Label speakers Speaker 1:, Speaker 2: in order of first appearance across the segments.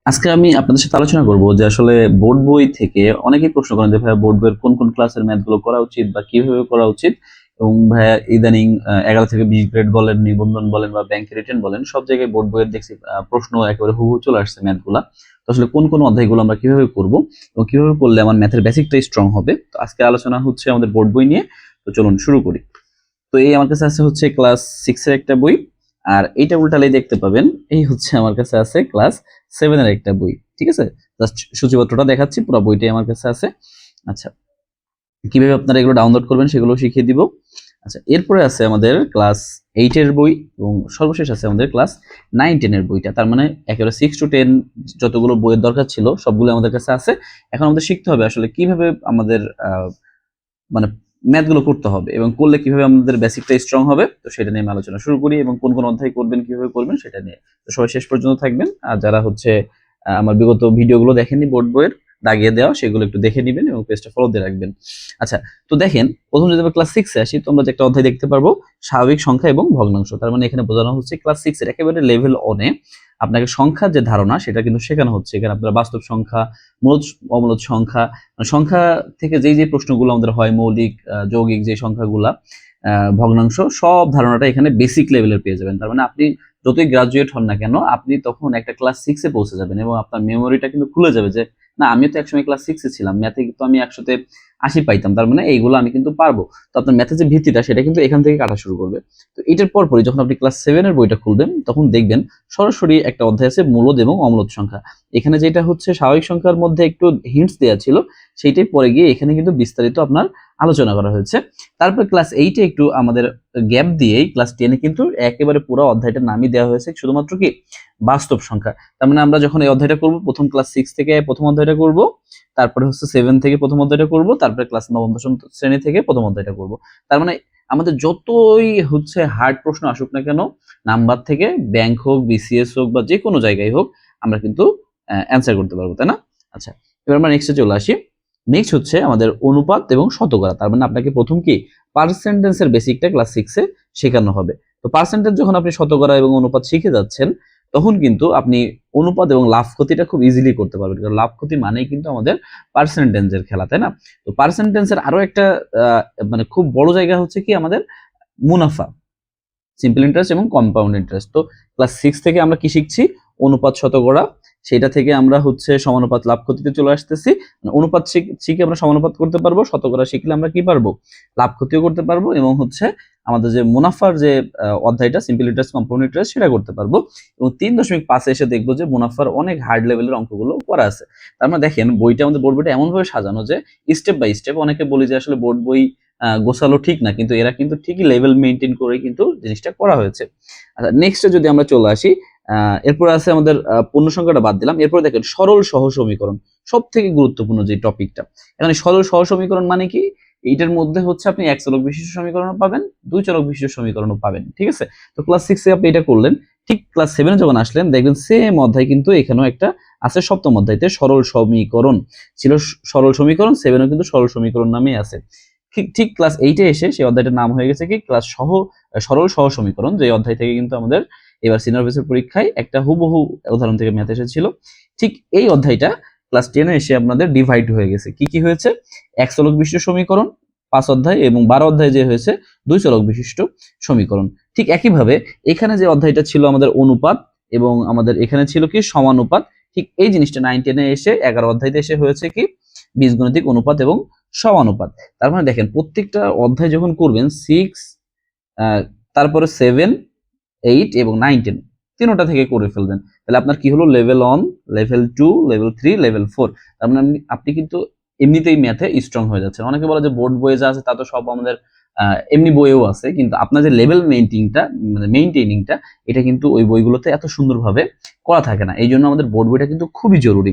Speaker 1: আজকে আমি আপনাদের সাথে আলোচনা করব যে আসলে বোর্ড বই থেকে অনেকেই প্রশ্ন করেন যে ভাইয়া বোর্ড বইয়ের কোন কোন ক্লাসের ম্যাথগুলো করা উচিত বা কিভাবে করা উচিত। এবং ভাইয়া ইদানিং 11 থেকে 20 গ্রেড বলেন, নিবন্ধন বলেন বা ব্যাংক রিটেন বলেন, সব জায়গায় বোর্ড বইয়ের দেখছি প্রশ্ন একেবারে হুবহু চলে আসছে ম্যাথগুলা। তো আসলে কোন কোন অধ্যায়গুলো আমরা কিভাবে করব এবং কিভাবে করলে আমার ম্যাথের বেসিকটাই স্ট্রং হবে, তো আজকে আলোচনা হচ্ছে আমাদের বোর্ড বই নিয়ে। তো চলুন শুরু করি। তো এই আমার কাছে আছে হচ্ছে ক্লাস 6 এর একটা বই, আর এইটা উল্টালেই দেখতে পাবেন এই হচ্ছে আমার কাছে আছে ক্লাস 7 এর একটা বই। ঠিক আছে, জাস্ট সূচিপত্রটা দেখাচ্ছি, পুরো বইটাই আমার কাছে আছে। আচ্ছা, কিভাবে আপনারা এগুলো ডাউনলোড করবেন সেগুলো শিখিয়ে দিব। আচ্ছা, এরপরে আছে আমাদের ক্লাস 8 এর বই এবং সর্বশেষ আছে আমাদের ক্লাস 9-10 এর বইটা। তার মানে একেবারে 6 to 10 যতগুলো বইয়ের দরকার ছিল সবগুলো আমাদের কাছে আছে। এখন আমাদের শিখতে হবে আসলে কিভাবে আমাদের মানে ম্যাথ গুলো করতে হবে এবং করলে কিভাবে আমাদের বেসিকটা স্ট্রং হবে। তো সেটা নিয়ে আমি আলোচনা শুরু করি এবং কোন কোন অধ্যায় করবেন, কিভাবে করবেন সেটা নিয়ে। তো সবাই শেষ পর্যন্ত থাকবেন। আর যারা হচ্ছে আমার বিগত ভিডিওগুলো দেখেননি বোর্ড বইয়ের দাগিয়ে দেওয়া, সেগুলো একটু দেখে নেবেন এবং পেজটা ফলো দিয়ে রাখবেন। আচ্ছা, তো দেখেন, প্রথম যদি আমরা ক্লাস 6 এ আসি, তোমরা যে একটা অধ্যায় দেখতে পারবো স্বাভাবিক সংখ্যা এবং ভগ্নাংশ। তার মানে এখানে বোঝানো হচ্ছে ক্লাস 6 এর একেবারে লেভেল 1 এ আপনাকে সংখ্যার যে ধারণা সেটা কিন্তু শেখানো হচ্ছে। এখানে আপনারা বাস্তব সংখ্যা, মূলদ অমূলদ সংখ্যা, মানে সংখ্যা থেকে যেই যে প্রশ্নগুলো আমাদের হয়, মৌলিক যৌগিক যে সংখ্যাগুলা, ভগ্নাংশ, সব ধারণাটা এখানে বেসিক লেভেলের পেয়ে যাবেন। তার মানে আপনি যতই গ্রাজুয়েট হন না কেন, আপনি তখন একটা ক্লাস 6 এ পৌঁছে যাবেন এবং আপনার মেমোরিটা কিন্তু খুলে যাবে যে না, আমিও তো একসময় ক্লাস 6 এ ছিলাম, ম্যাথে কিন্তু আমি 100-তে 80 পাইতাম, তার মানে এইগুলো আমি কিন্তু পারবো। তো আপনার ম্যাথের যে ভিত্তিটা সেটা কিন্তু এখান থেকে কাটা শুরু করবে। তো এটার পরপরই যখন আপনি ক্লাস 7 এর বইটা খুলবেন তখন দেখবেন সরাসরি একটা অধ্যায় আছে মূলদ এবং অমূলদ সংখ্যা। এখানে যেটা হচ্ছে স্বাভাবিক সংখ্যার মধ্যে একটু হিন্টস দেওয়া ছিল, সেইটাই পরে গিয়ে এখানে কিন্তু বিস্তারিত আপনার আলোচনা করা হয়েছে। তারপর ক্লাস 8 এ একটু আমাদের গ্যাপ দিয়েই ক্লাস 10 এ কিন্তু একেবারে পুরো অধ্যায়টার নামই দেওয়া হয়েছে শুধুমাত্র কি বাস্তব সংখ্যা। তার মানে আমরা যখন এই অধ্যায়টা করব, প্রথম ক্লাস 6 থেকে প্রথম অধ্যায়টা করব, তারপরে হচ্ছে 7 থেকে প্রথম অধ্যায়টা করব, তারপরে ক্লাস 9 দশম শ্রেণী থেকে প্রথম অধ্যায়টা করব। তার মানে আমাদের যতই হচ্ছে হার্ড প্রশ্ন আসুক না কেন, নাম্বার থেকে, ব্যাংক হোক, বিসিএস হোক বা যে কোনো জায়গায় হোক, আমরা কিন্তু অ্যান্সার করতে পারবো, তাই না? আচ্ছা, এবার আমরা নেক্সটে চলে আসি। নেক্সট হচ্ছে আমাদের অনুপাত এবং শতকরা। তার মানে আপনাকে প্রথম কি পার্সেন্টেন্সের বেসিকটা ক্লাস 6 এ শেখানো হবে। তো পার্সেন্টেজ যখন আপনি শতকরা এবং অনুপাত শিখে যাচ্ছেন, তখন কিন্তু আপনি অনুপাত এবং লাভ ক্ষতিটা খুব ইজিলি করতে পারবেন, কারণ লাভ ক্ষতি মানেই কিন্তু আমাদের পার্সেন্টেন্সের খেলা, তাই না? তো পার্সেন্টেন্সের আরো একটা মানে খুব বড় জায়গা হচ্ছে কি আমাদের মুনাফা, সিম্পল ইন্টারেস্ট এবং কম্পাউন্ড ইন্টারেস্ট। তো ক্লাস 6 থেকে আমরা কি শিখছি? অনুপাত, শতকরা। সেটা থেকে আমরা হচ্ছে সমানুপাত, লাভ ক্ষতিতে চলে আসতেছি। মানে অনুপাত শিখে আমরা সমানুপাত করতে পারবো, শতকরা শিখলে আমরা কি পারবো? লাভ ক্ষতিও করতে পারবো এবং হচ্ছে আমাদের যে মুনাফার যে অধ্যায়টা, সিম্পল ইন্টারেস্ট, কম্পাউন্ড ইন্টারেস্ট, সেটা করতে পারবো। এবং 3.5 এসে দেখবো যে মুনাফার অনেক হার্ড লেভেলের অঙ্কগুলো করা আছে। তার মানে দেখেন, বইটা, আমাদের বোর্ড বইটা এমনভাবে সাজানো যে স্টেপ বাই স্টেপ। অনেকে বলি যে আসলে বোর্ড বই গোছালো ঠিক না, কিন্তু এরা কিন্তু ঠিকই লেভেল মেনটেন করে কিন্তু জিনিসটা করা হয়েছে। আচ্ছা, নেক্সটে যদি আমরা চলে আসি, এরপর আছে আমাদের পূর্ণ সংখ্যাটা বাদ দিলাম। এরপর দেখেন সরল সহ সমীকরণ, সব থেকে গুরুত্বপূর্ণ যে টপিকটা। এখানে সরল সহ সমীকরণ মানে কি? এইটার মধ্যে হচ্ছে আপনি এক চলক বিশিষ্ট সমীকরণও পাবেন, দুই চলক বিশিষ্ট সমীকরণও পাবেন। ঠিক আছে, তো ক্লাস 6 এ আপনি এটা করলেন। ঠিক ক্লাস 7 এ যখন আসলেন দেখবেন সেম অধ্যায় কিন্তু এখানেও একটা আছে, সপ্তম অধ্যায়তে সরল সমীকরণ ছিল। সরল সমীকরণ 7 এও কিন্তু সরল সমীকরণ নামেই আছে। ঠিক ক্লাস 8 এ এসে সেই অধ্যায়টার নাম হয়ে গেছে কি সরল সহ সমীকরণ, যে অধ্যায় থেকে কিন্তু আমাদের এবার সিনিয়র অফিসার পরীক্ষায় একটা হুবহু উদাহরণ থেকে ম্যাথ এসেছিল। ঠিক এই অধ্যায়টা ক্লাস 10 এ এসে আপনাদের ডিভাইড হয়ে গেছে। কি কি হয়েছে? এক চলক বিশিষ্ট সমীকরণ 5 অধ্যায় এবং 12 অধ্যায় যে হয়েছে দুই চলক বিশিষ্ট সমীকরণ। ঠিক একইভাবে এখানে যে অধ্যায়টা ছিল আমাদের অনুপাত, এবং আমাদের এখানে ছিল কি সমানুপাত। ঠিক এই জিনিসটা 9 10 এ এসে 11 অধ্যায়তে এসে হয়েছে কি বীজগণিতিক অনুপাত এবং সমানুপাত। তার মানে দেখেন, প্রত্যেকটা অধ্যায় যখন করবেন 6, তারপরে 7, 8 এবং 9 10 তিনটা থেকে করে ফেলবেন, তাহলে আপনার কি হলো? Level 1, level 2, level 3, level 4। তার মানে আপনি কিন্তু এমনিতেই ম্যাথে স্ট্রং হয়ে যাচ্ছেন। অনেকে বলে যে বোর্ড বইয়ে যা আছে তা তো সব আমাদের এমনি বইয়েও আছে, কিন্তু আপনার যে লেভেল মেইনটেইনিংটা এটা কিন্তু ওই বইগুলোতে এত সুন্দরভাবে করা থাকে না। এই জন্য আমাদের বোর্ড বইটা কিন্তু খুবই জরুরি।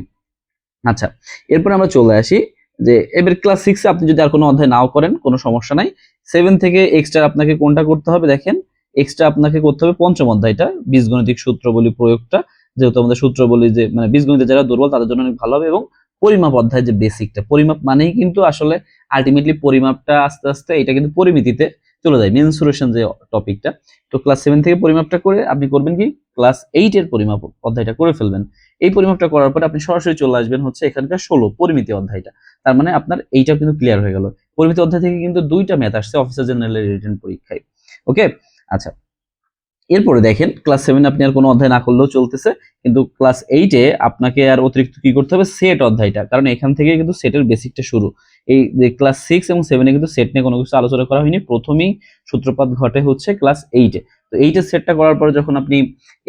Speaker 1: আচ্ছা, এরপর আমরা চলে আসি যে এবার ক্লাস 6 এ আপনি যদি আর কোনো অধ্যায় নাও করেন কোনো সমস্যা নাই। 7 থেকে এক্সট্রা আপনাকে কোনটা করতে হবে? দেখেন, এক্সট্রা আপনাকে করতে হবে পঞ্চম অধ্যায়টা, বীজগণিতিক সূত্রাবলী প্রয়োগটা। যেহেতু আমাদের সূত্রাবলী যে মানে বীজগণিতে যারা দুর্বল তাদের জন্য অনেক ভালো হবে। এবং পরিমাপ অধ্যায় যে বেসিকটা, পরিমাপ মানেই কিন্তু আসলে আলটিমেটলি পরিমাপটা আস্তে আস্তে এটা কিন্তু পরিমিতিতে চলে যাই মেনসুরেশন যে টপিকটা। তো ক্লাস 7 থেকে পরিমাপটা করে আপনি করবেন কি ক্লাস 8 এর পরিমাপ অধ্যায়টা করে ফেলবেন। এই পরিমাপটা করার পরে আপনি সরাসরি চলে আসবেন হচ্ছে এখানকার 16 পরিমিতি অধ্যায়টা। তার মানে আপনার এইটাও কিন্তু ক্লিয়ার হয়ে গেল। পরিমিতি অধ্যায় থেকে কিন্তু 2টা ম্যাথ আসছে অফিসার জেনারেলের রিটেন পরীক্ষায়। ওকে, আচ্ছা এরপরে দেখেন ক্লাস 7 আপনি আর কোনো অধ্যায় না করলেও চলতেছে, কিন্তু ক্লাস 8 আপনাকে আর অতিরিক্ত কি করতে হবে সেট অধ্যায়টা, কারণ এখান থেকে কিন্তু সেটের বেসিকটা শুরু। এই যে ক্লাস 6 এবং 7 কিন্তু সেট নিয়ে কোনো কিছু আলোচনা করা হয়নি, প্রথমেই সূত্রপাত ঘটে হচ্ছে ক্লাস 8 তো 8 সেটটা করার পরে যখন আপনি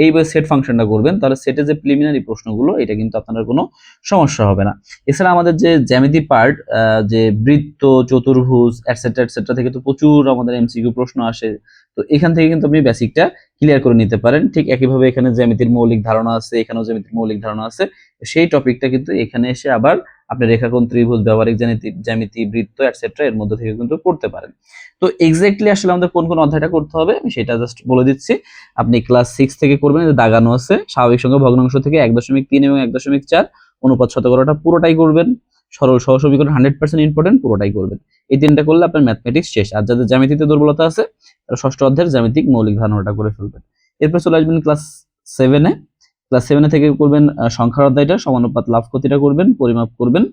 Speaker 1: এইভাবে সেট ফাংশনটা করবেন তাহলে সেটে যে প্রিলিমিনারি প্রশ্নগুলো এটা কিন্তু আপনার কোনো সমস্যা হবে না। এছাড়া আমাদের যে জ্যামিতি পার্ট, যে বৃত্ত, চতুর্ভুজ এটসেট্রা এটসেট্রা থেকে তো প্রচুর আমাদের এমসিকিউ প্রশ্ন আসে। তো এখান থেকে কিন্তু আপনি বেসিকটা ক্লিয়ার করে নিতে পারেন। ঠিক একইভাবে এখানে জ্যামিতির মৌলিক ধারণা আছে, এখানেও জ্যামিতির মৌলিক ধারণা আছে। সেই টপিকটা কিন্তু এখানে এসে আবার আপনি রেখাকোণ, ত্রিভুজ, ব্যবহারিক জ্যামিতি, বৃত্ত এটসেট্রা এর মধ্যে থেকে কিন্তু পড়তে পারেন। তো এক্স্যাক্টলি আসলে আমাদের কোন কোন অধ্যায়টা করতে হবে আমি সেটা জাস্ট বলে দিচ্ছি। আপনি ক্লাস 6 থেকে করবেন, যে দাগানো আছে স্বাভাবিক সংখ্যা ভগ্নাংশ থেকে 1.3 এবং 1.4 অনুপাত শতকরাটা পুরোটাই করবেন। সরল সহজ সমীকরণ 100% ইম্পর্টেন্ট, পুরোটাই করবেন। এই তিনটা করলে আপনার ম্যাথমেটিক্স শেষ। আর যাদের জ্যামিতিতে দুর্বলতা আছে তারা ষষ্ঠ অধ্যায়ের জ্যামিতিক মৌলিক ধারণাটা করে ফেলবেন। এরপর চলে আসবেন ক্লাস 7 ক্লাস 7 থেকে করবেন সংখ্যার অধ্যায়টা, সমানুপাত লাভ ক্ষতিটা করবেন, পরিমাপ করবেন,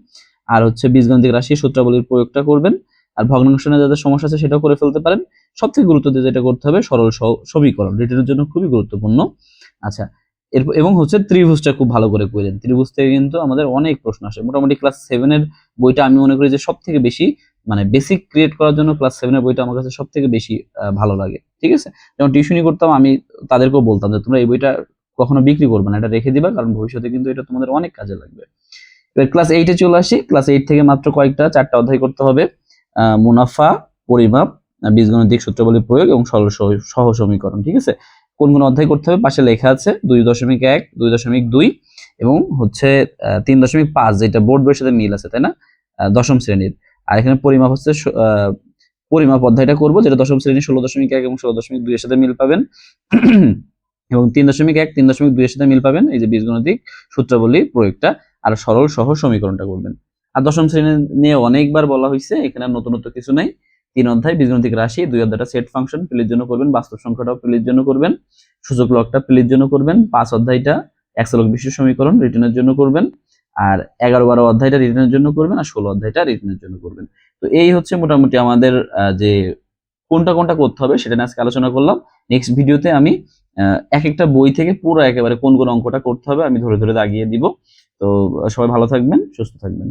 Speaker 1: আর হচ্ছে বীজগণিতিক রাশি সূত্রাবলীর প্রয়োগটা করবেন। আর ভগ্নাংশ নিয়ে যাদের সমস্যা আছে সেটাও করে ফেলতে পারেন। সবথেকে গুরুত্ব দিয়ে যেটা করতে হবে সরল সমীকরণ, রিটেনের জন্য খুবই গুরুত্বপূর্ণ। আচ্ছা এরপর এবং হচ্ছে ত্রিভুজটা খুব ভালো করে করেন। ত্রিভুজ থেকে কিন্তু আমাদের অনেক প্রশ্ন আসে। মোটামুটি ক্লাস 7 এর বইটা আমি মনে করি যে সব থেকে বেশি মানে বেসিক ক্রিয়েট করার জন্য ক্লাস 7 এর বইটা আমার কাছে সব থেকে বেশি ভালো লাগে। ঠিক আছে, যখন টিউশনি করতাম আমি তাদেরকেও বলতাম যে তোমরা এই বইটা কখনো বিক্রি করবে না, এটা রেখে দিবা, কারণ ভবিষ্যতে কিন্তু এটা তোমাদের অনেক কাজে লাগবে। এবার ক্লাস 8 চলে আসি। ক্লাস 8 থেকে মাত্র চারটা অধ্যায় করতে হবে। মুনাফা, পরিমাপ, বীজগণিতিক সূত্রাবলী প্রয়োগ এবং সরল সহ সমীকরণ। ঠিক আছে, কোন কোন অধ্যায় করতে হবে পাশে লেখা আছে। 2.1, 2.2 এবং হচ্ছে 3.5, যেটা বোর্ড বইয়ের সাথে মিল আছে তাই না, দশম শ্রেণীর। আর এখানে পরিমাপ হচ্ছে পরিমাপ অধ্যায়টা করব, যেটা দশম শ্রেণীর 16.1 এবং 16.2 এর সাথে মিল পাবেন। এবং 3.1, 3.2 এর সাথে মিল পাবেন এই যে বীজগণিতিক সূত্রাবলী প্রয়োগটা, আর সরল সহ সমীকরণটা করবেন। আর দশম শ্রেণী নিয়ে অনেকবার বলা হয়েছে, এখানে নতুনত্ব কিছু নাই। 3 অধ্যায় বীজগণিতিক রাশি, 2 অধ্যায়টা সেট ফাংশন প্লের জন্য করবেন, বাস্তব সংখ্যাটাও প্লের জন্য করবেন, সূচক লকটা প্লের জন্য করবেন, 5 অধ্যায়টা এক্সলক বিশিষ্ট সমীকরণ রিটেনের জন্য করবেন, আর 11-12 অধ্যায়টা রিটেনের জন্য করবেন, আর 16 অধ্যায়টা রিটেনের জন্য করবেন। তো এই হচ্ছে মোটামুটি আমাদের যে কোনটা কোনটা করতে হবে সেটা নিয়ে আজকে আলোচনা করলাম। নেক্সট ভিডিওতে আমি এক একটা বই থেকে পুরো একেবারে কোন কোন অঙ্কটা করতে হবে আমি ধরে ধরে দাগিয়ে দিব। তো সবাই ভালো থাকবেন, সুস্থ থাকবেন।